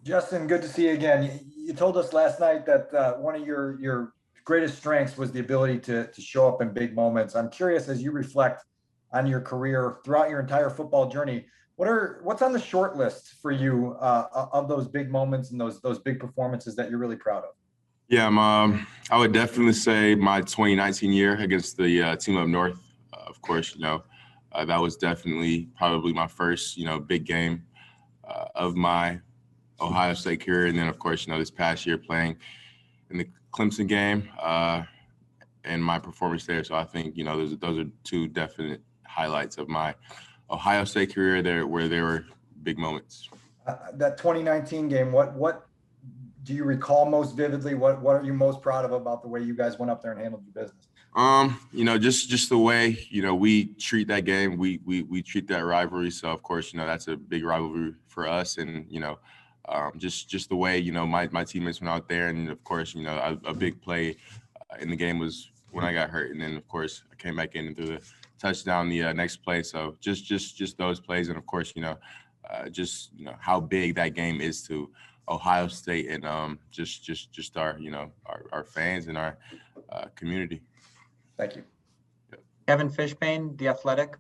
Justin, good to see you again. You told us last night that one of your greatest strengths was the ability to show up in big moments. I'm curious, as you reflect on your career throughout your entire football journey, what's on the short list for you of those big moments and those big performances that you're really proud of? Yeah, I would definitely say my 2019 year against the team up north. Of course, that was definitely probably my first, big game of my Ohio State career. And then, of course, this past year playing in the Clemson game and my performance there. So I think, those are two definite highlights of my Ohio State career there where there were big moments. That 2019 game, what do you recall most vividly? What are you most proud of about the way you guys went up there and handled your business? Just the way, we treat that game, we treat that rivalry. So of course, that's a big rivalry for us. And, just the way, my teammates went out there. And of course, a big play in the game was when I got hurt. And then of course I came back in and threw the touchdown the next play. So just those plays. And of course, how big that game is to Ohio State and just our, our fans and our community. Thank you. Kevin Fishbane, The Athletic.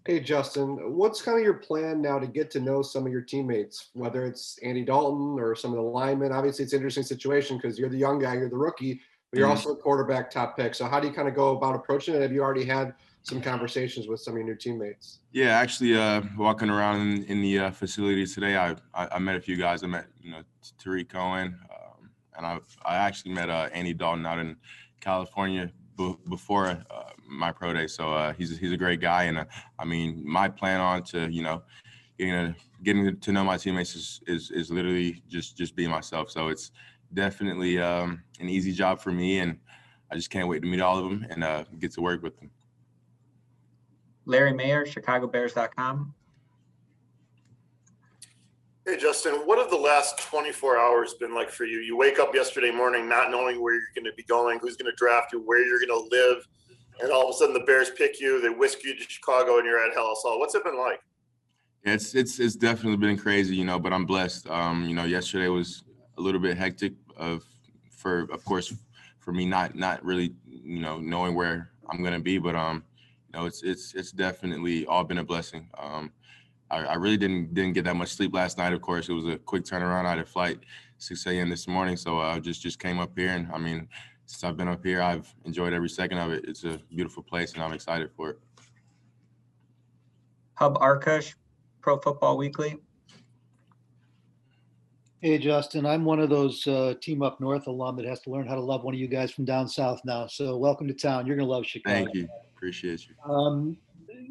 Hey, Justin, what's kind of your plan now to get to know some of your teammates, whether it's Andy Dalton or some of the linemen? Obviously, it's an interesting situation because you're the young guy, you're the rookie, but you're also a quarterback top pick. So how do you kind of go about approaching it? Have you already had some conversations with some of your new teammates? Yeah, actually, walking around in the facility today, I met a few guys. I met, Tariq Cohen, and I actually met Andy Dalton out in California before my pro day. So he's a great guy, and my plan on to getting to know my teammates is literally just being myself. So it's definitely an easy job for me, and I just can't wait to meet all of them and get to work with them. Larry Mayer, ChicagoBears.com. Hey, Justin, what have the last 24 hours been like for you? You wake up yesterday morning not knowing where you're going to be going, who's going to draft you, where you're going to live, and all of a sudden the Bears pick you, they whisk you to Chicago, and you're at Halas Hall. What's it been like? Yeah, it's definitely been crazy, but I'm blessed. Yesterday was a little bit hectic for me not really, knowing where I'm going to be, but it's definitely all been a blessing. I really didn't get that much sleep last night. Of course, it was a quick turnaround. I had a flight 6 a.m. this morning, so I just came up here. And since I've been up here, I've enjoyed every second of it. It's a beautiful place, and I'm excited for it. Hub Arkush, Pro Football Weekly. Hey, Justin, I'm one of those Team Up North alum that has to learn how to love one of you guys from down south now. So welcome to town. You're going to love Chicago. Thank you. Appreciate you.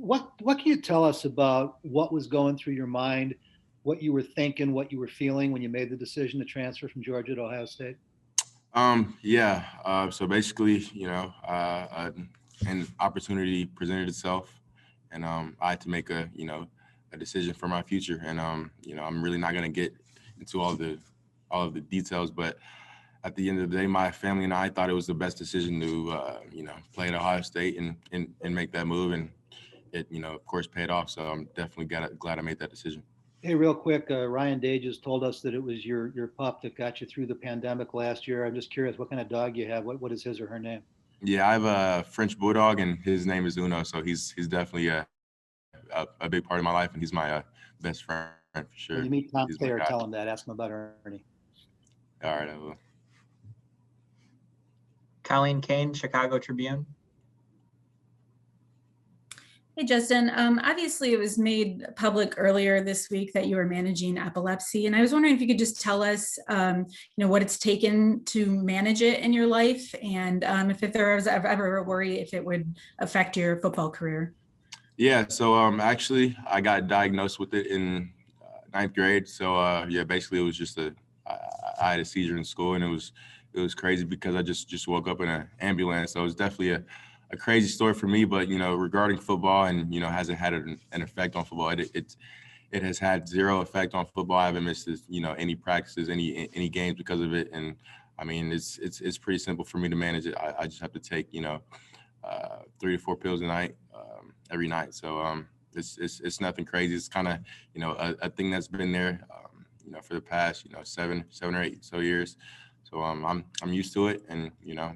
What can you tell us about what was going through your mind, what you were thinking, what you were feeling when you made the decision to transfer from Georgia to Ohio State? So basically, an opportunity presented itself, and I had to make a decision for my future. And I'm really not going to get into all of the details, but at the end of the day, my family and I thought it was the best decision to play at Ohio State and make that move, and it of course paid off. So I'm definitely glad I made that decision. Hey, real quick, Ryan Day just told us that it was your pup that got you through the pandemic last year. I'm just curious what kind of dog you have. What is his or her name? Yeah, I have a French Bulldog, and his name is Uno. So he's definitely a big part of my life, and he's my best friend for sure. When you meet Tom Thayer, tell him that. Ask him about Ernie. All right, I will. Colleen Kane, Chicago Tribune. Hey, Justin, obviously it was made public earlier this week that you were managing epilepsy. And I was wondering if you could just tell us, what it's taken to manage it in your life, and if there was ever a worry if it would affect your football career. Yeah, so actually I got diagnosed with it in ninth grade. So basically it was just I had a seizure in school, and it was crazy because I just woke up in an ambulance. So it was definitely a crazy story for me, but regarding football, and has it had an effect on football? It has had zero effect on football. I haven't missed any practices, any games because of it. And it's pretty simple for me to manage it. I just have to take 3 to 4 pills a night, every night. So it's nothing crazy. It's kind of, you know, a thing that's been there, you know, for the past, you know, seven or 8 so years. So I'm used to it, and you know,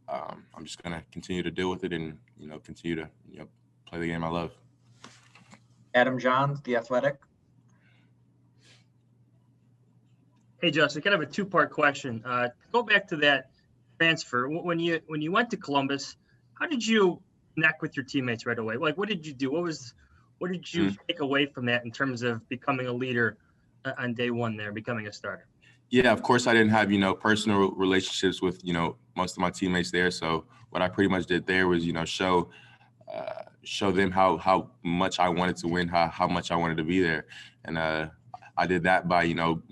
I'm just gonna continue to deal with it, and you know, continue to, you know, play the game I love. Adam Johns, The Athletic. Hey, Justin, kind of a two-part question. Go back to that transfer. When you went to Columbus, how did you connect with your teammates right away? Like, what did you do? What did you take away from that in terms of becoming a leader on day one there, becoming a starter? Yeah, of course, I didn't have, you know, personal relationships with, you know, most of my teammates there. So what I pretty much did there was, you know, show them how much I wanted to win, how much I wanted to be there. And I did that by, you know,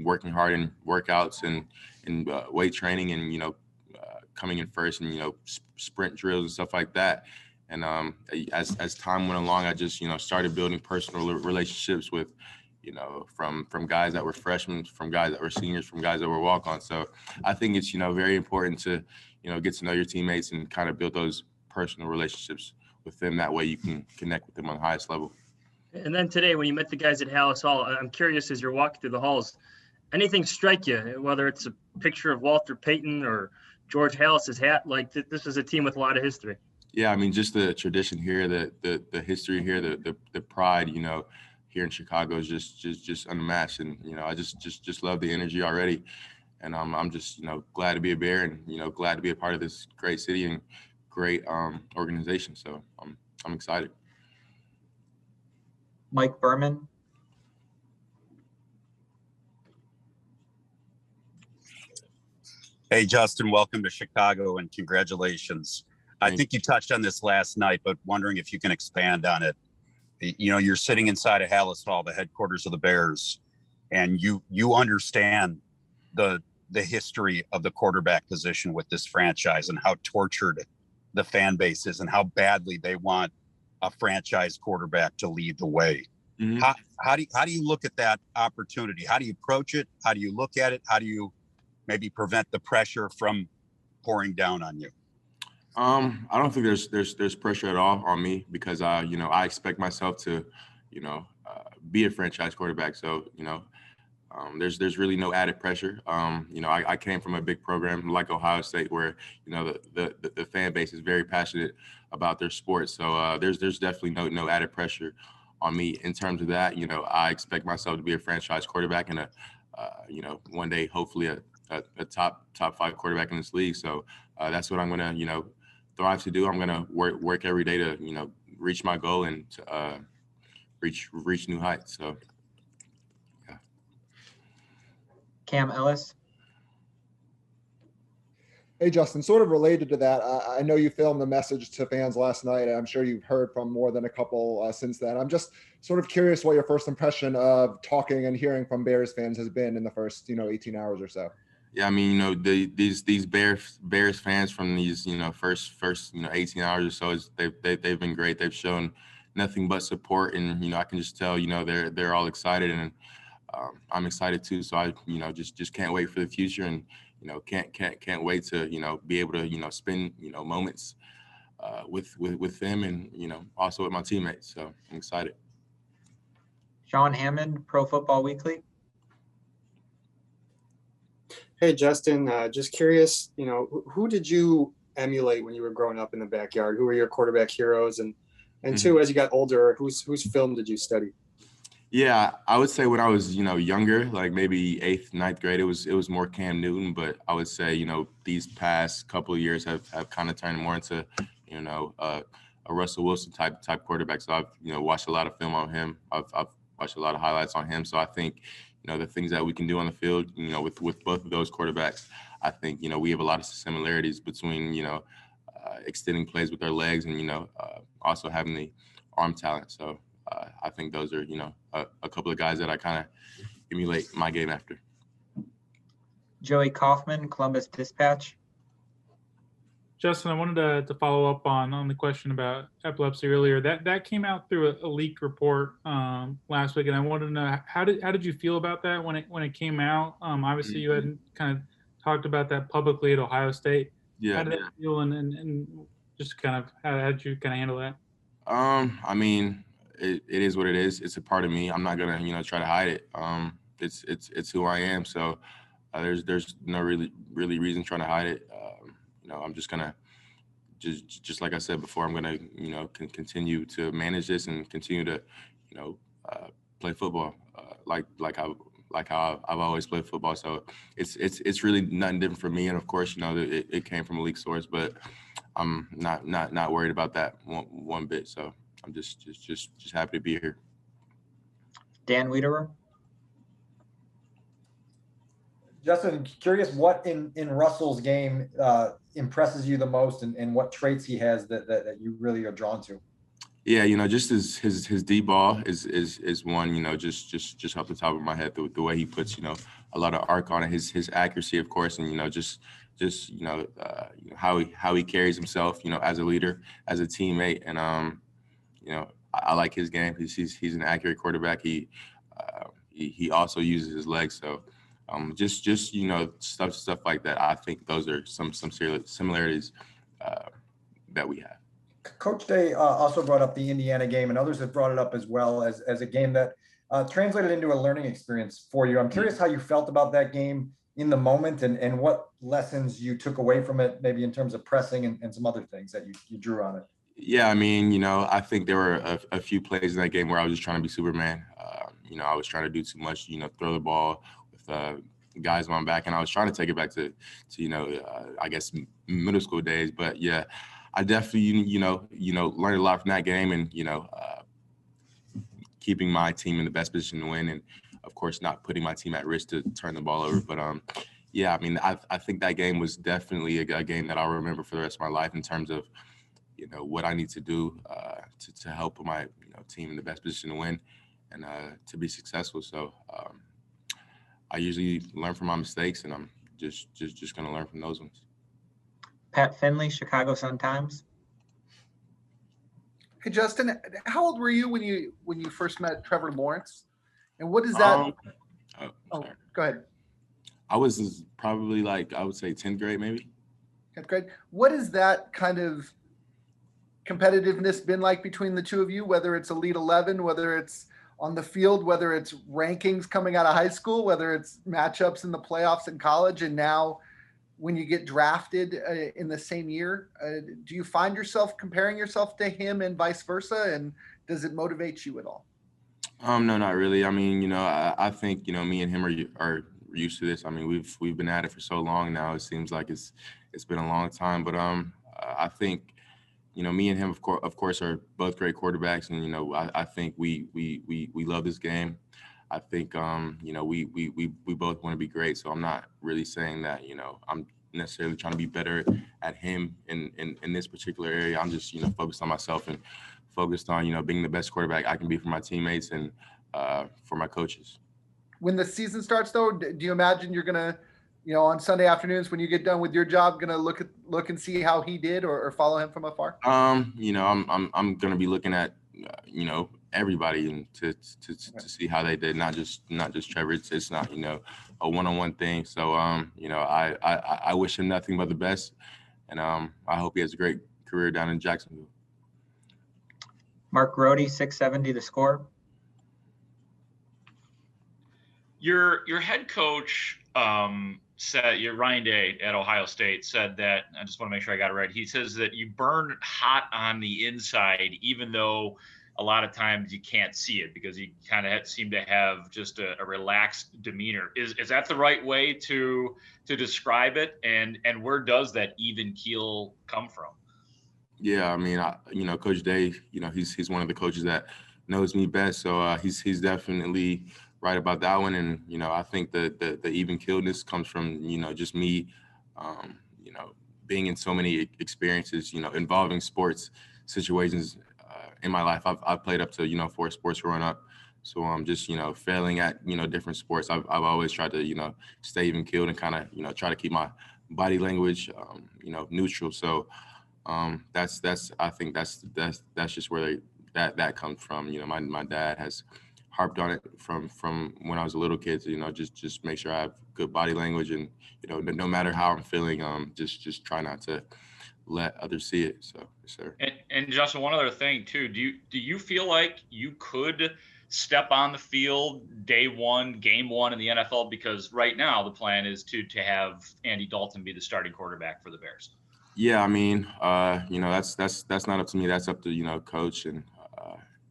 working hard in workouts and weight training, and, you know, coming in first, and, you know, sprint drills and stuff like that. And as time went along, I just, you know, started building personal relationships with, you know, from guys that were freshmen, from guys that were seniors, from guys that were walk-ons. So I think it's, you know, very important to, you know, get to know your teammates and kind of build those personal relationships with them. That way you can connect with them on the highest level. And then today, when you met the guys at Halas Hall, I'm curious, as you're walking through the halls, anything strike you, whether it's a picture of Walter Payton or George Halas's hat? Like, this is a team with a lot of history. Yeah, I mean, just the tradition here, the history here, the pride, you know, here in Chicago is just unmatched. And, you know, I just love the energy already. And I'm just, you know, glad to be a Bear, and, you know, glad to be a part of this great city and great organization. So I'm excited. Mike Berman. Hey, Justin, welcome to Chicago and congratulations. I think you touched on this last night, but wondering if you can expand on it. You know, you're sitting inside of Halas Hall, the headquarters of the Bears, and you understand the history of the quarterback position with this franchise and how tortured the fan base is and how badly they want a franchise quarterback to lead the way. Mm-hmm. How do you look at that opportunity? How do you approach it? How do you look at it? How do you maybe prevent the pressure from pouring down on you? I don't think there's pressure at all on me, because you know, I expect myself to, you know, be a franchise quarterback. So, you know, there's really no added pressure. You know, I came from a big program like Ohio State, where, you know, the fan base is very passionate about their sport. So there's definitely no added pressure on me in terms of that. You know, I expect myself to be a franchise quarterback and you know, one day hopefully a top 5 quarterback in this league. So that's what I'm gonna, you know, thrive to do. I'm gonna work every day to, you know, reach my goal and to, reach new heights. So yeah. Cam Ellis. Hey, Justin, sort of related to that, I know you filmed the message to fans last night, and I'm sure you've heard from more than a couple since then. I'm just sort of curious what your first impression of talking and hearing from Bears fans has been in the first, you know, 18 hours or so. Yeah, I mean, you know, these Bears fans from these, you know, first you know, 18 hours or so, they've been great. They've shown nothing but support, and, you know, I can just tell, you know, they're all excited, and I'm excited too. So I, you know, just can't wait for the future, and, you know, can't wait to, you know, be able to, you know, spend, you know, moments with them, and, you know, also with my teammates. So I'm excited. Sean Hammond, Pro Football Weekly. Hey, Justin, just curious, you know, who did you emulate when you were growing up in the backyard? Who were your quarterback heroes? And two, as you got older, whose film did you study? Yeah, I would say when I was, you know, younger, like maybe 8th, 9th grade, it was more Cam Newton. But I would say, you know, these past couple of years have kind of turned more into, you know, a Russell Wilson type quarterback. So I've, you know, watched a lot of film on him. I've watched a lot of highlights on him. So I think, you know, the things that we can do on the field, you know, with both of those quarterbacks, I think, you know, we have a lot of similarities between, you know, extending plays with our legs and, you know, also having the arm talent. So I think those are, you know, a couple of guys that I kind of emulate my game after. Joey Kaufman, Columbus Dispatch. Justin, I wanted to follow up on the question about epilepsy earlier. That came out through a leaked report last week, and I wanted to know how did you feel about that when it came out? Obviously, you hadn't kind of talked about that publicly at Ohio State. Yeah. How did that feel, and just kind of how did you kind of handle that? I mean, it is what it is. It's a part of me. I'm not gonna, try to hide it. It's who I am. So there's no really reason trying to hide it. I'm just gonna just like I said before, I'm gonna continue to manage this and continue to play football like how I've always played football. So it's really nothing different for me. And of course, it came from a league source, but I'm not worried about that one bit. So I'm just happy to be here. Dan Wiederer. Justin, curious what in Russell's game impresses you the most, and what traits he has that you really are drawn to. Yeah, just his deep ball is one. Just off the top of my head, the way he puts a lot of arc on it, his accuracy, of course, and just how he carries himself, as a leader, as a teammate, and I like his game. He's an accurate quarterback. He also uses his legs, so. Just stuff like that. I think those are some similarities that we have. Coach Day also brought up the Indiana game, and others have brought it up as well as a game that translated into a learning experience for you. I'm curious how you felt about that game in the moment, and what lessons you took away from it, maybe in terms of pressing and some other things that you drew on it. Yeah, I mean, I think there were a few plays in that game where I was just trying to be Superman. I was trying to do too much, throw the ball guys on my back, and I was trying to take it back to I guess middle school days. But yeah, I definitely learned a lot from that game, and keeping my team in the best position to win, and of course not putting my team at risk to turn the ball over. But yeah, I mean, I think that game was definitely a game that I'll remember for the rest of my life in terms of what I need to do to help my team in the best position to win and to be successful. So I usually learn from my mistakes, and I'm just going to learn from those ones. Pat Finley, Chicago Sun-Times. Hey Justin, how old were you when you first met Trevor Lawrence, and what is that? Go ahead. I was probably I would say 10th grade, maybe. 10th grade. What is that kind of competitiveness been like between the two of you? Whether it's Elite 11, whether it's on the field, whether it's rankings coming out of high school, whether it's matchups in the playoffs in college, and now when you get drafted in the same year, do you find yourself comparing yourself to him and vice versa? And does it motivate you at all? No, not really. I mean, I think, me and him are used to this. I mean, we've been at it for so long now. It seems like it's been a long time, but I think, me and him, of course, are both great quarterbacks, and I think we love this game. I think we both want to be great. So I'm not really saying that I'm necessarily trying to be better at him in this particular area. I'm just focused on myself and focused on being the best quarterback I can be for my teammates and for my coaches. When the season starts, though, do you imagine you're gonna on Sunday afternoons when you get done with your job, gonna look and see how he did or follow him from afar? I'm gonna be looking at everybody and to see how they did, not just Trevor. It's not a one-on-one thing. So I wish him nothing but the best, and I hope he has a great career down in Jacksonville. Mark Grody, 670 The Score. Your head coach said, Ryan Day at Ohio State said that, I just want to make sure I got it right. He says that you burn hot on the inside, even though a lot of times you can't see it because you kind of seem to have just a relaxed demeanor. Is that the right way to describe it? And where does that even keel come from? Yeah, I mean, Coach Day, he's one of the coaches that knows me best. So he's definitely right about that one. And, I think the even keeledness comes from, just me, being in so many experiences, involving sports situations in my life. I've played up to, 4 sports growing up. So I'm just, failing at, different sports. I've always tried to, stay even keeled and kind of, try to keep my body language, neutral. So I think that's just where that comes from. My dad has harped on it from when I was a little kid to, just make sure I have good body language and, no matter how I'm feeling, just try not to let others see it. So, yes, sir. And Justin, one other thing too, do you feel like you could step on the field day one, game one in the NFL? Because right now the plan is to have Andy Dalton be the starting quarterback for the Bears. Yeah, I mean, that's not up to me. That's up to, coach. And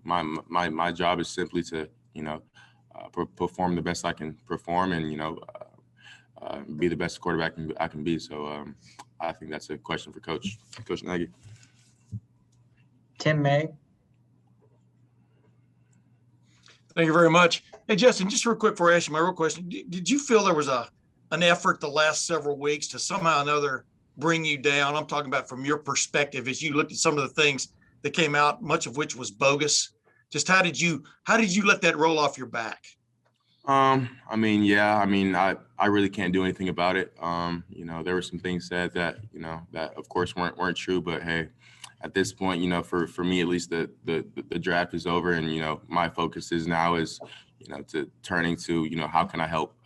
my job is simply to, perform the best I can perform and, be the best quarterback I can be. So I think that's a question for Coach Nagy. Tim May. Thank you very much. Hey, Justin, just real quick before I ask you my real question, did you feel there was an effort the last several weeks to somehow or another bring you down? I'm talking about from your perspective as you looked at some of the things that came out, much of which was bogus. Just how did you let that roll off your back? I really can't do anything about it. There were some things said that, that of course weren't true, but hey, at this point, for me, at least the draft is over and, my focus is to turning to, how can I help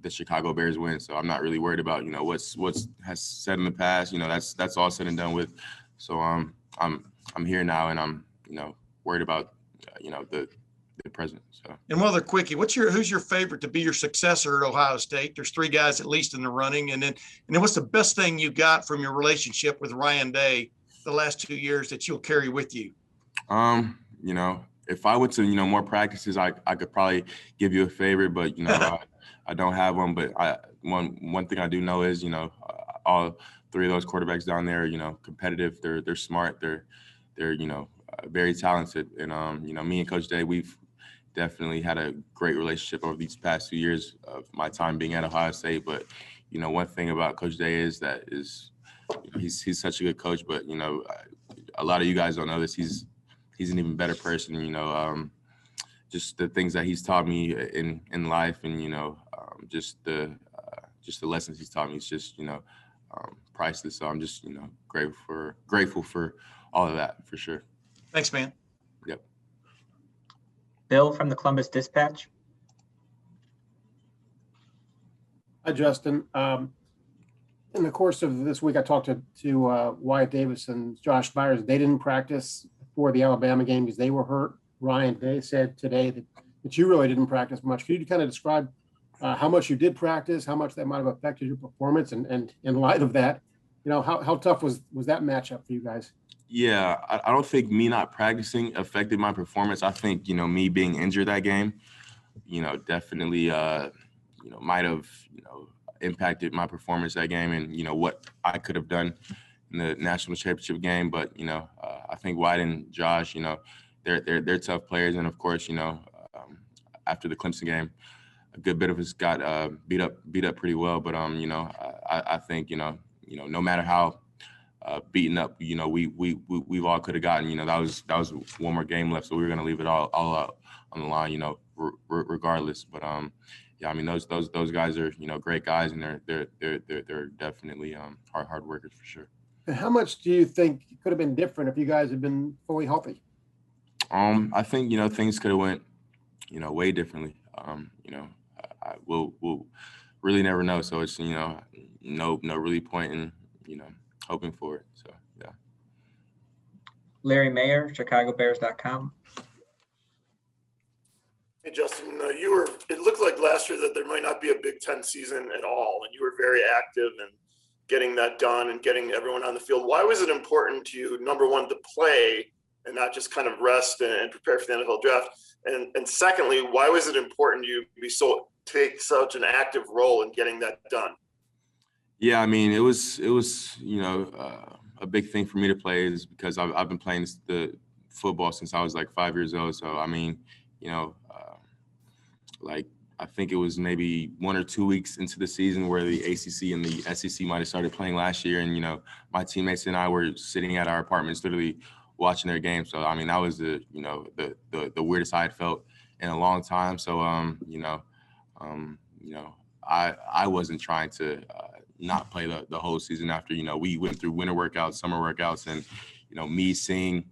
the Chicago Bears win? So I'm not really worried about, what's has said in the past, that's all said and done with. So I'm here now and I'm, worried about, the present. So. And one other quickie, who's your favorite to be your successor at Ohio State? There's 3 guys at least in the running. And then what's the best thing you got from your relationship with Ryan Day the last 2 years that you'll carry with you? If I went to, more practices, I could probably give you a favorite, but, I don't have one. But one thing I do know is, all 3 of those quarterbacks down there, competitive. They're smart. They're very talented. And, me and Coach Day, we've definitely had a great relationship over these past 2 years of my time being at Ohio State. But, one thing about Coach Day is he's such a good coach, but, a lot of you guys don't know this. He's an even better person, just the things that he's taught me in life and, just the lessons he's taught me. It's just, priceless. So I'm just, grateful for all of that for sure. Thanks, man. Yep. Bill from the Columbus Dispatch. Hi, Justin. In the course of this week, I talked to Wyatt Davis and Josh Byers. They didn't practice for the Alabama game because they were hurt. Ryan Day said today that you really didn't practice much. Could you kind of describe how much you did practice, how much that might have affected your performance, and in light of that, how tough was that matchup for you guys? Yeah, I don't think me not practicing affected my performance. I think, me being injured that game, definitely, might have, impacted my performance that game and, what I could have done in the national championship game. But, I think White and Josh, they're tough players. And of course, after the Clemson game, a good bit of us got beat up pretty well. But, I think, no matter how beaten up, we've all could have gotten, that was one more game left. So we were going to leave it all out on the line, regardless. But, yeah, I mean, those guys are, great guys, and they're definitely hard workers for sure. And how much do you think could have been different if you guys had been fully healthy? I think, things could have went, way differently. We'll really never know. So it's, no really point in, hoping for it. So, yeah. Larry Mayer, ChicagoBears.com. Hey, Justin, it looked like last year that there might not be a Big Ten season at all, and you were very active in getting that done and getting everyone on the field. Why was it important to you, number one, to play and not just kind of rest and prepare for the NFL draft? And secondly, why was it important to you take such an active role in getting that done? Yeah, I mean, it was a big thing for me to play is because I've been playing the football since I was like 5 years old. So, I mean, I think it was maybe 1 or 2 weeks into the season where the ACC and the SEC might have started playing last year. And, my teammates and I were sitting at our apartments literally watching their game. So, I mean, that was the weirdest I had felt in a long time. So, I wasn't trying to not play the whole season after, we went through winter workouts, summer workouts, and, me seeing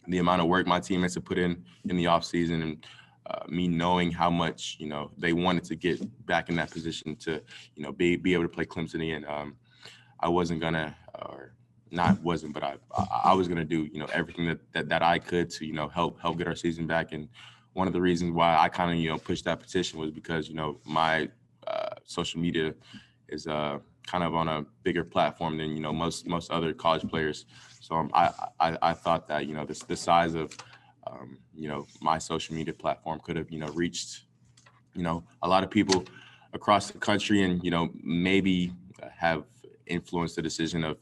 the amount of work my teammates have put in the off season and me knowing how much, they wanted to get back in that position to, be able to play Clemson again. I wasn't gonna, or not wasn't, but I was gonna do, everything that I could to, help get our season back. And one of the reasons why I kind of, pushed that petition was because, my social media is kind of on a bigger platform than, most other college players. So I thought that, the size of, my social media platform could have, reached, a lot of people across the country and, maybe have influenced the decision of,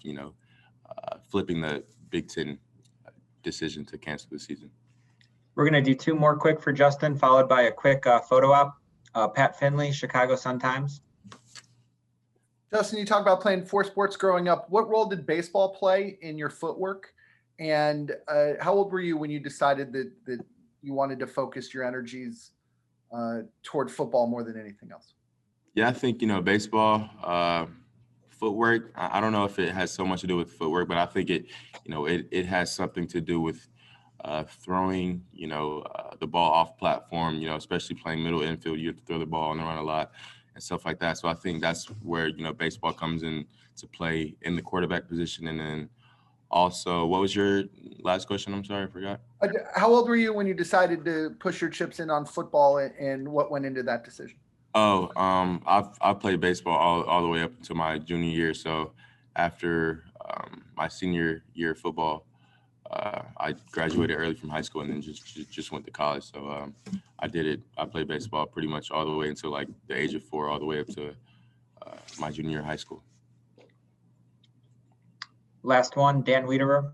flipping the Big Ten decision to cancel the season. We're going to do two more quick for Justin, followed by a quick photo op. Pat Finley, Chicago Sun-Times. Justin, you talk about playing 4 sports growing up. What role did baseball play in your footwork? And how old were you when you decided that you wanted to focus your energies toward football more than anything else? Yeah, I think, baseball, footwork, I don't know if it has so much to do with footwork, but I think it has something to do with throwing, the ball off platform, especially playing middle infield. You have to throw the ball and run a lot and stuff like that. So I think that's where, baseball comes in to play in the quarterback position. And then also, what was your last question? I'm sorry, I forgot. How old were you when you decided to push your chips in on football, and what went into that decision? Oh, I've played baseball all the way up until my junior year. So after my senior year of football, I graduated early from high school and then just went to college. So I played baseball pretty much all the way until like the age of 4, all the way up to my junior year of high school. Last one, Dan Wiederer.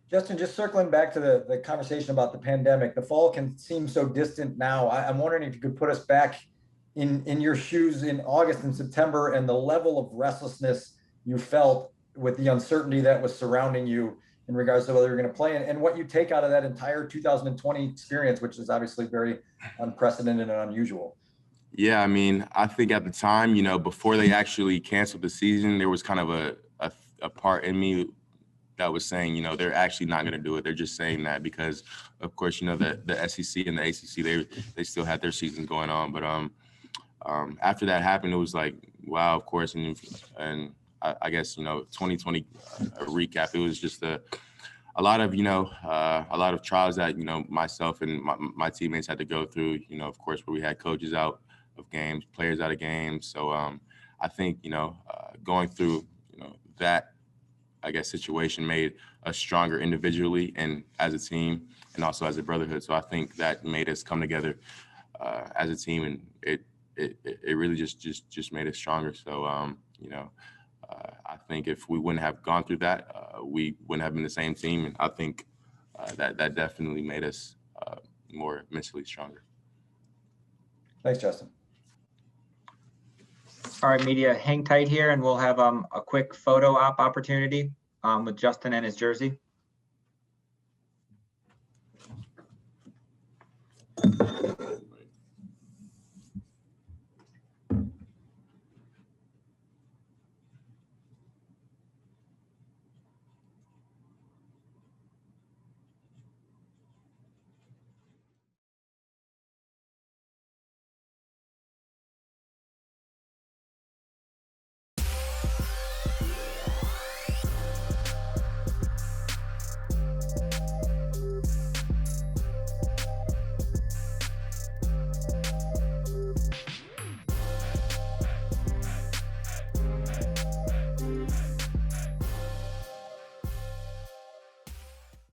Justin, just circling back to the conversation about the pandemic, the fall can seem so distant now. I'm wondering if you could put us back in your shoes in August and September and the level of restlessness you felt with the uncertainty that was surrounding you in regards to whether you're going to play and what you take out of that entire 2020 experience, which is obviously very unprecedented and unusual. Yeah, I mean, I think at the time, before they actually canceled the season, there was kind of a part in me that was saying, they're actually not going to do it. They're just saying that because, of course, the SEC and the ACC, they still had their seasons going on. But after that happened, it was like, wow, of course. And I guess, 2020 a recap, it was just a lot of trials that, myself and my teammates had to go through, of course, where we had coaches out of games, players out of games. So I think, going through, that, I guess, situation made us stronger individually and as a team and also as a brotherhood. So I think that made us come together as a team, and it really just made us stronger. So, I think if we wouldn't have gone through that, we wouldn't have been the same team. And I think that definitely made us more mentally stronger. Thanks, Justin. All right, media, hang tight here and we'll have a quick photo op opportunity with Justin and his jersey.